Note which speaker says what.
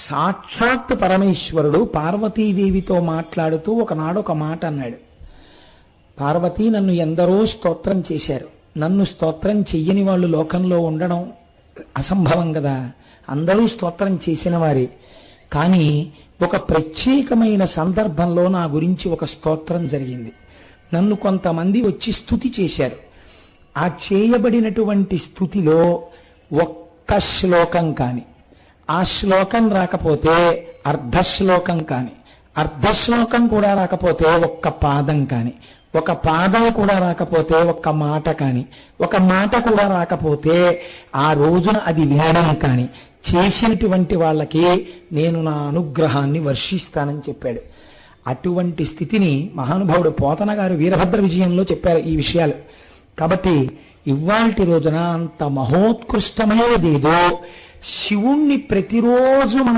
Speaker 1: సాక్షాత్ పరమేశ్వరుడు పార్వతీదేవితో మాట్లాడుతూ ఒకనాడు ఒక మాట అన్నాడు. పార్వతీ, నన్ను ఎందరో స్తోత్రం చేశారు, నన్ను స్తోత్రం చెయ్యని వాళ్ళు లోకంలో ఉండడం అసంభవం కదా. అందరూ స్తోత్రం చేసిన వారే. కానీ ఒక ప్రత్యేకమైన సందర్భంలో నా గురించి ఒక స్తోత్రం జరిగింది. నన్ను కొంతమంది వచ్చి స్తుతి చేశారు. ఆ చేయబడినటువంటి స్తుతిలో ఒక్క శ్లోకం కాని, ఆ శ్లోకం రాకపోతే అర్ధశ్లోకం కాని, అర్ధశ్లోకం కూడా రాకపోతే ఒక్క పాదం కాని, ఒక పాదం కూడా రాకపోతే ఒక్క మాట కాని, ఒక మాట కూడా రాకపోతే ఆ రోజున అది వేడం కాని చేసినటువంటి వాళ్ళకి నేను నా అనుగ్రహాన్ని వర్షిస్తానని చెప్పాడు. అటువంటి స్థితిని మహానుభావుడు పోతన గారు వీరభద్ర విజయంలో చెప్పారు ఈ విషయాలు. కాబట్టి ఇవాల్టి రోజున అంత మహోత్కృష్టమైనదేదో శివుణ్ణి ప్రతిరోజు మనం